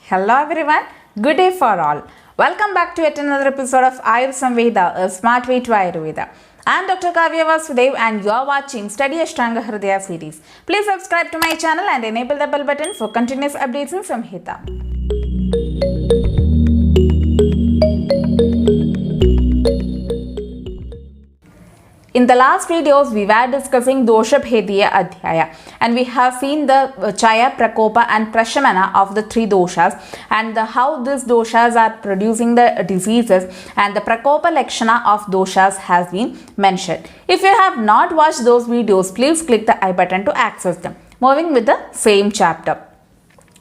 Hello everyone, good day for all. Welcome back to yet another episode of Ayur Samveda, a smart way to Ayurveda. I am Dr. Kavya Vasudev and you are watching Study Ashtanga Hridaya series. Please subscribe to my channel and enable the bell button for continuous updates in Samhita. In the last videos, we were discussing Dosha Bhediya Adhyaya and we have seen the Chaya, Prakopa and Prashamana of the three doshas and how these doshas are producing the diseases and the Prakopa Lakshana of doshas has been mentioned. If you have not watched those videos, please click the I button to access them. Moving with the same chapter.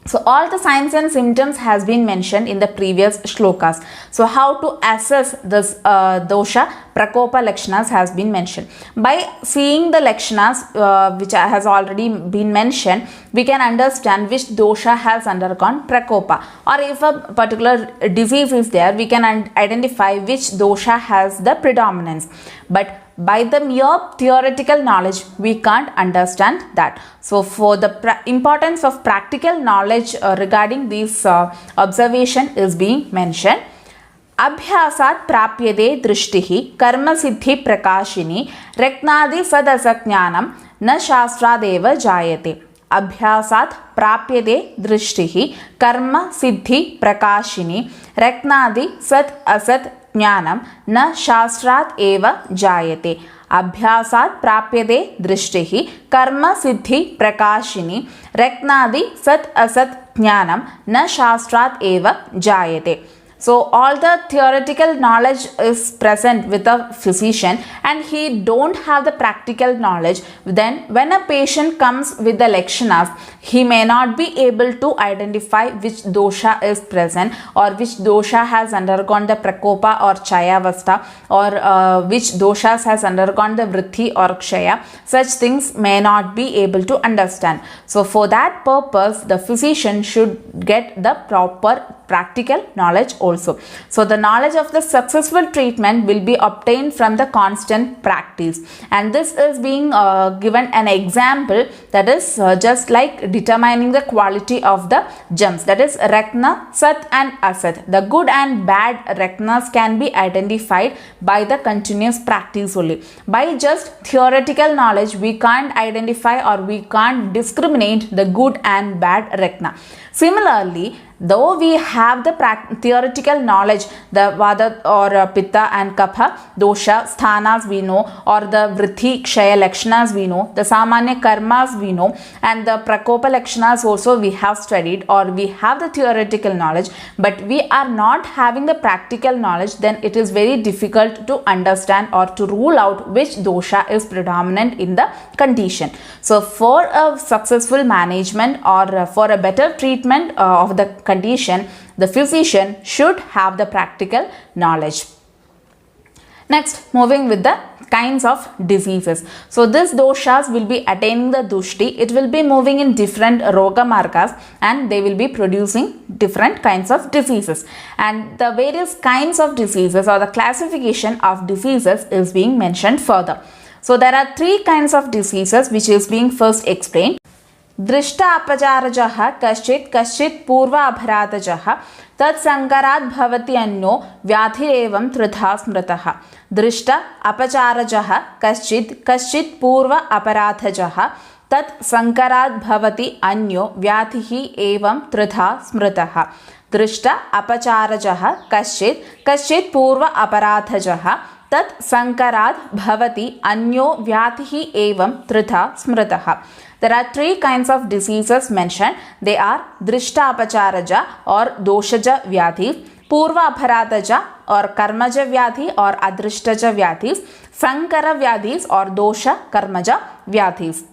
So all the signs and symptoms has been mentioned in the previous shlokas. So how to assess this dosha prakopa lakshanas has been mentioned. By seeing the lakshanas which has already been mentioned, we can understand which dosha has undergone prakopa, or if a particular disease is there, we can identify which dosha has the predominance. But by the mere theoretical knowledge, we can't understand that. So for the importance of practical knowledge regarding this observation is being mentioned. Abhyasat prapyade drishtihi karma siddhi prakashini reknadi sadasajnanam na shastradeva jayate. Abhyasat prapyade drishtihi karma siddhi prakashini reknadi sat asat ज्ञानम न शास्त्रात् एव जायते. अभ्यासात् प्राप्यते दृष्टिः कर्म सिद्धि प्रकाशिनी रत्नादि सत् असत् ज्ञानम न शास्त्रात् एव जायते. So all the theoretical knowledge is present with a physician and he don't have the practical knowledge. Then when a patient comes with the lakshanas, he may not be able to identify which dosha is present or which dosha has undergone the prakopa or chayavastha or which doshas has undergone the vritti or kshaya. Such things may not be able to understand. So for that purpose, the physician should get the proper practical knowledge also. So the knowledge of the successful treatment will be obtained from the constant practice, and this is being given an example, that is just like determining the quality of the gems, that is Rakna, Sat and Asat. The good and bad Raknas can be identified by the continuous practice only. By just theoretical knowledge, we can't identify or we can't discriminate the good and bad Rakna. Similarly, though we have the theoretical knowledge, the Vada or Pitta and Kapha dosha sthanas we know, or the Vritti Kshaya Lakshanas we know, the Samanya Karmas we know, and the Prakopa Lakshanas also we have studied, or we have the theoretical knowledge, but we are not having the practical knowledge, then it is very difficult to understand or to rule out which dosha is predominant in the condition. So for a successful management or for a better treatment of the condition, the physician should have the practical knowledge. Next, moving with the kinds of diseases. So these doshas will be attaining the dushti. It will be moving in different roga margas and they will be producing different kinds of diseases. And the various kinds of diseases or the classification of diseases is being mentioned further. So there are three kinds of diseases which is being first explained. दृष्टा अपचारजः कश्चित् पूर्व अपराधजः तत्संकरात् भवति अन्यो व्याधिरेवं त्रिधा स्मृतः. दृष्ट अपचारजः कश्चित् पूर्व अपराधजः तत्संकरात् भवति अन्यो व्याधिः एवं त्रिधा स्मृतः. दृष्ट अपचारजः कश्चित् पूर्व अपराधजः तत्संकरात् भवति अन्यो व्याधिः एवं त्रिधा स्मृतः. There are three kinds of diseases mentioned. They are Drishta Apacharaja or Doshaja Vyadhis, Purva Aparadaja or Karmaja Vyadhi or Adrishtaja Vyadhis, Sankara Vyadhis or Dosha Karmaja Vyadhis.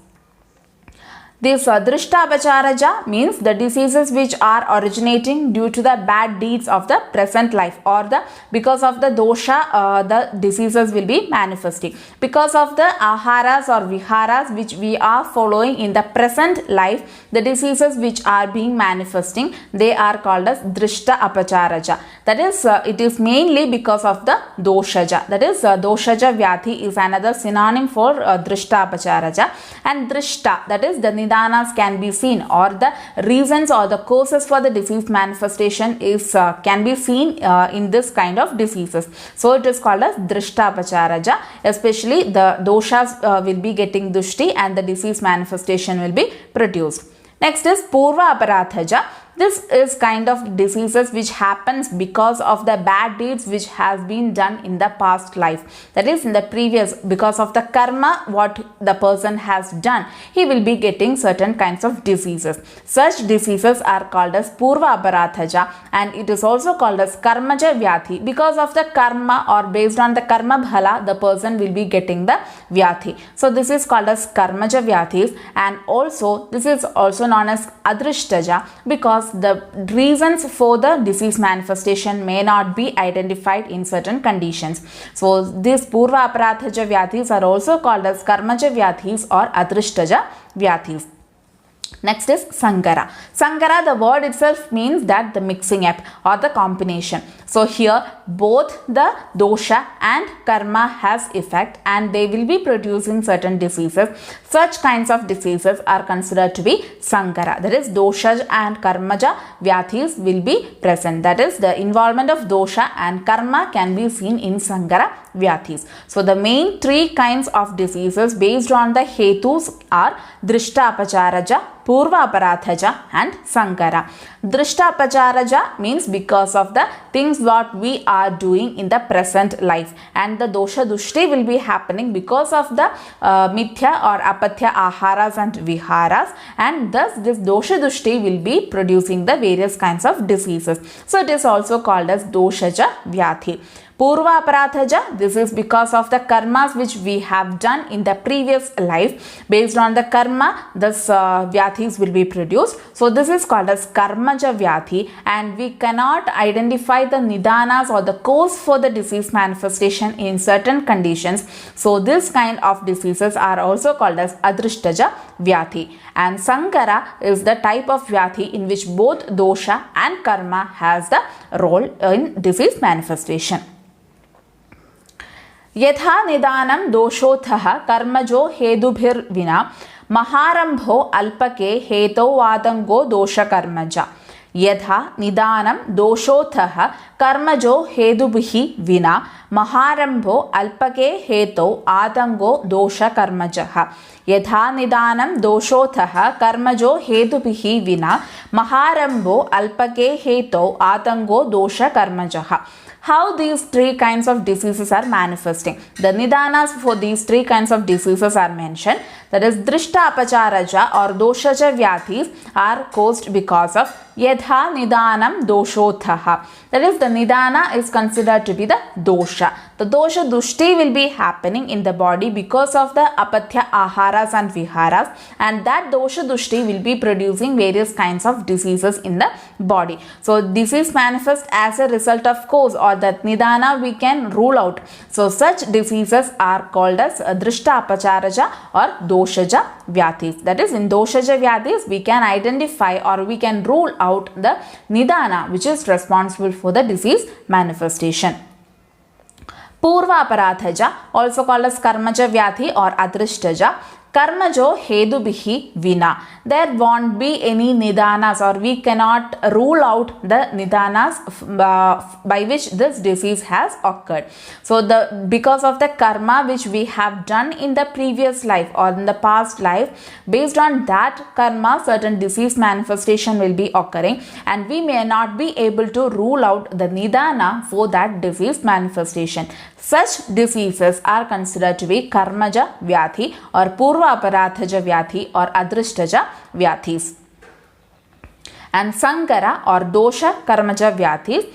This Drishta Apacharaja means the diseases which are originating due to the bad deeds of the present life, or because of the dosha the diseases will be manifesting. Because of the aharas or viharas which we are following in the present life, the diseases which are being manifesting, they are called as Drishta Apacharaja. That is, it is mainly because of the doshaja. That is, Doshaja Vyadhi is another synonym for Drishta Apacharaja. And Drishta, that is the nidanas can be seen, or the reasons or the causes for the disease manifestation is can be seen in this kind of diseases. So it is called as Drishtapacharaja. Especially the doshas will be getting dushti and the disease manifestation will be produced. Next is Purva Aparathaja. This is kind of diseases which happens because of the bad deeds which has been done in the past life. That is, in the previous, because of the karma what the person has done, he will be getting certain kinds of diseases. Such diseases are called as Purva Aparathaja, and it is also called as Karmaja Vyathi. Because of the karma or based on the karma bhala, the person will be getting the Vyathi. So this is called as Karmaja Vyathis, and also this is also known as Adrishtaja because the reasons for the disease manifestation may not be identified in certain conditions. So these Purva Aparathaja Vyathis are also called as Karmaja Vyathis or Adrishtaja Vyathis. Next is Sankara. Sankara, the word itself means that the mixing up or the combination. So here both the dosha and karma has effect and they will be producing certain diseases. Such kinds of diseases are considered to be Sankara. That is, dosha and karmaja vyathis will be present. That is, the involvement of dosha and karma can be seen in Sankara vyathis. So the main three kinds of diseases based on the hetus are Drishtapacharaja, Purva Aparathaja and Sankara. Drishtapacharaja means because of the things what we are doing in the present life, and the dosha dushti will be happening because of the mithya or apatya aharas and viharas, and thus this dosha dushti will be producing the various kinds of diseases. So it is also called as doshaja vyathi. Purva Aparathaja, this is because of the karmas which we have done in the previous life. Based on the karma, this vyathis will be produced. So this is called as Karmaja Vyathi, and we cannot identify the nidanas or the cause for the disease manifestation in certain conditions. So this kind of diseases are also called as Adrishtaja Vyathi. And Sankara is the type of Vyathi in which both dosha and karma has the role in disease manifestation. यथा निदानं दोषोत्थः कर्मजो हेतुभिर्विना महारंभो अल्पके हेतोवातंगो दोषकर्मजा. यथा निदानं दोषोत्थः कर्मजो हेतुभिः विना महारंभो अल्पके हेतौ आतंगो दोषकर्मजः. यथा निदानं दोषोत्थः कर्मजो हेतुभिः विना महारंभो अल्पके हेतौ आतंगो दोषकर्मजः. How these three kinds of diseases are manifesting? The nidanas for these three kinds of diseases are mentioned. That is, Drishtapacharaja or doshaja vyathis are caused because of yatha nidanam doshothaha. That is, the nidana is considered to be the dosha. The dosha dushti will be happening in the body because of the apatya aharas and viharas, and that dosha dushti will be producing various kinds of diseases in the body. So disease manifests as a result of cause, or that nidana we can rule out. So such diseases are called as Drishtapacharaja or doshaja vyathis. That is, in doshaja vyathis we can identify or we can rule out the nidana which is responsible for the disease manifestation. Purva Aparathaja, also called as Karmaja Vyathi or Adrishtaja. Karmajo Hedubihi Vina. There won't be any nidanas, or we cannot rule out the nidanas by which this disease has occurred. So because of the karma which we have done in the previous life or in the past life, based on that karma certain disease manifestation will be occurring, and we may not be able to rule out the nidana for that disease manifestation. Such diseases are considered to be Karmaja Vyathi or Purva Aparathaja Vyathi or Adrishtaja Vyathis. And Sankara or Dosha Karmaja Vyathis.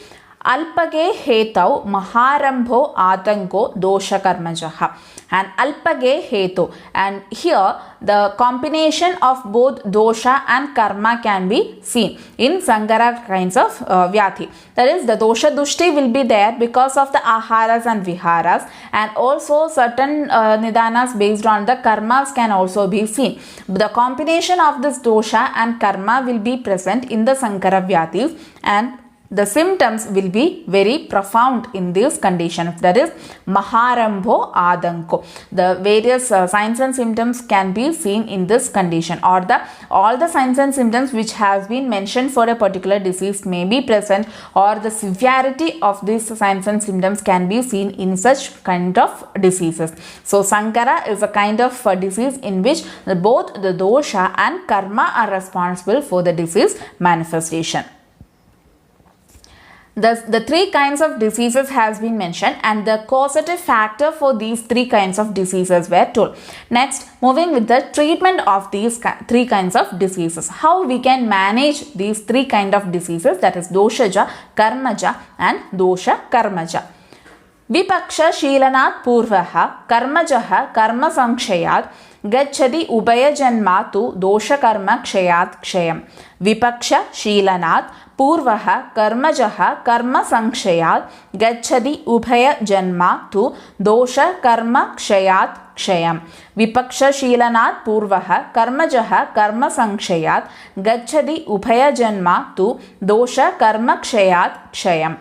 Alpage hetau maharambho atango dosha karmajaha. And alpage hetu, and here the combination of both dosha and karma can be seen in Sankara kinds of vyathi. That is, the dosha dushti will be there because of the aharas and viharas, and also certain nidanas based on the karmas can also be seen. The combination of this dosha and karma will be present in the Sankara vyathis, and the symptoms will be very profound in this condition. That is Maharambho Adanko. The various signs and symptoms can be seen in this condition, or all the signs and symptoms which has been mentioned for a particular disease may be present, or the severity of these signs and symptoms can be seen in such kind of diseases. So Sankara is a kind of disease in which both the dosha and karma are responsible for the disease manifestation. The three kinds of diseases has been mentioned, and the causative factor for these three kinds of diseases were told. Next, moving with the treatment of these three kinds of diseases. How we can manage these three kinds of diseases, that is doshaja, karmaja and dosha karmaja. Vipaksha शीलनात् पूर्वः कर्मजः कर्म संक्षयात् गच्छति उभयजन्मा तु दोषकर्म क्षयात् क्षयम्. विपक्ष शीलनात् पूर्वः कर्मजः कर्म संक्षयात् गच्छति उभयजन्मा तु दोषकर्म क्षयात् क्षयम्. विपक्षशीलनात् पूर्वः कर्मजः कर्म संक्षयात् गच्छति उभयजन्मा तु दोषकर्म क्षयात् क्षयम्.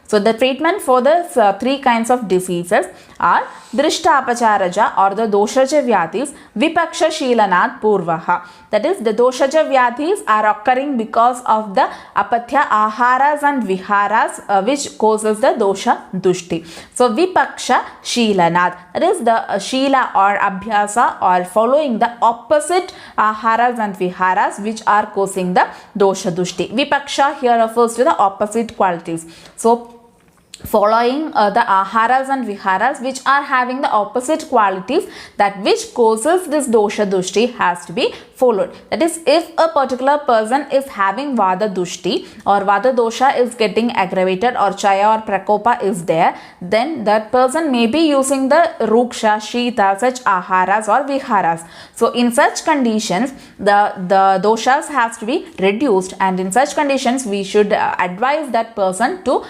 So the treatment for the three kinds of diseases are Drishta Apacharaja or the Doshaja Vyadhis Vipaksha Sheelanat Purvaha. That is, the Doshaja Vyadhis are occurring because of the Apatya Aharas and Viharas which causes the Dosha Dushti. So Vipaksha Sheelanat, that is the Sheela or Abhyasa or following the opposite Aharas and Viharas which are causing the Dosha Dushti. Vipaksha here refers to the opposite qualities. So following the aharas and viharas which are having the opposite qualities, that which causes this dosha dushti has to be followed. That is, if a particular person is having vada dushti or vada dosha is getting aggravated, or chaya or prakopa is there, then that person may be using the ruksha, shita, such aharas or viharas. So in such conditions the doshas has to be reduced, and in such conditions we should advise that person to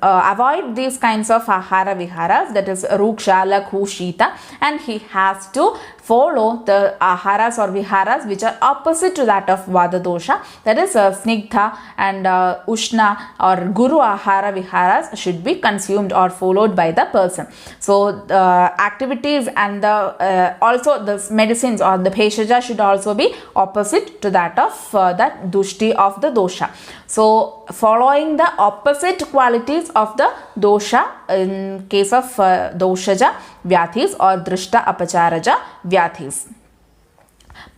avoid these kinds of ahara viharas, that is ruksha, lakhu, shita, and he has to follow the aharas or viharas which are opposite to that of vada dosha, that is snigdha and ushna or guru ahara viharas should be consumed or followed by the person. So the activities and the also the medicines or the bheshaja should also be opposite to that of that dushti of the dosha. So following the opposite qualities of the dosha in case of doshaja vyadhis or drishta apacharaja vyadhis.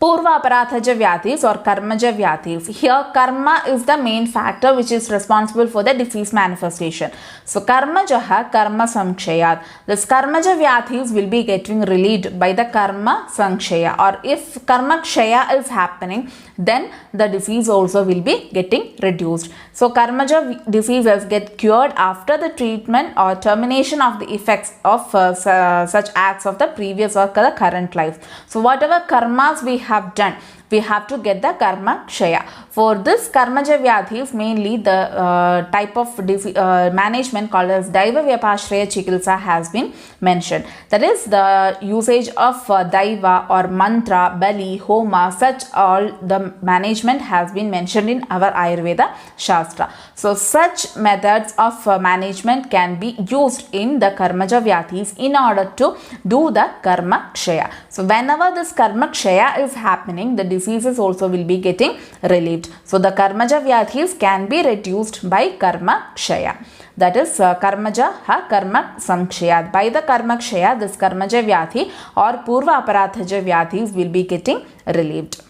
Purva Aparathaja Vyadhis or Karmaja Vyadhis. Here karma is the main factor which is responsible for the disease manifestation. So Karmajaha Karma Samkshayat. This Karmaja Vyadhis will be getting relieved by the Karma Samkshaya, or if Karma Kshaya is happening, then the disease also will be getting reduced. So Karmaja diseases get cured after the treatment or termination of the effects of such acts of the previous or the current life. So whatever karmas we have done, we have to get the karma kshaya. For this karmaja vyadhis, mainly the type of management called as daiva vyapashraya chikitsa has been mentioned. That is the usage of daiva or mantra, bali, homa, such all the management has been mentioned in our Ayurveda Shastra. So such methods of management can be used in the karmaja vyadhis in order to do the karma kshaya. So whenever this karma kshaya is happening, the diseases also will be getting relieved. So the karmaja vyadhis can be reduced by karma kshaya. That is karmaja ha karma samkshayat. By the karma kshaya, this karmaja vyadhi or purva aparathaja vyadhis will be getting relieved.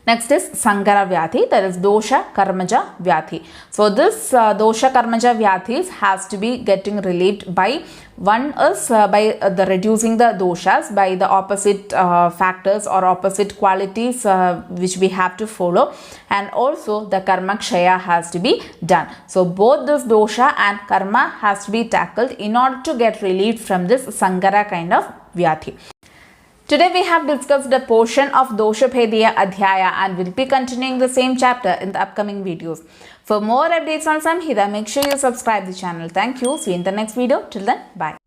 Next is Sankara Vyadhi, that is Dosha Karmaja Vyadhi. So this Dosha Karmaja Vyadhis has to be getting relieved by, one is by the reducing the doshas by the opposite factors or opposite qualities which we have to follow, and also the karma kshaya has to be done. So both this dosha and karma has to be tackled in order to get relieved from this Sankara kind of Vyadhi. Today we have discussed a portion of Dosha Bhediya Adhyaya and will be continuing the same chapter in the upcoming videos. For more updates on Samhita, make sure you subscribe the channel. Thank you. See you in the next video. Till then, bye.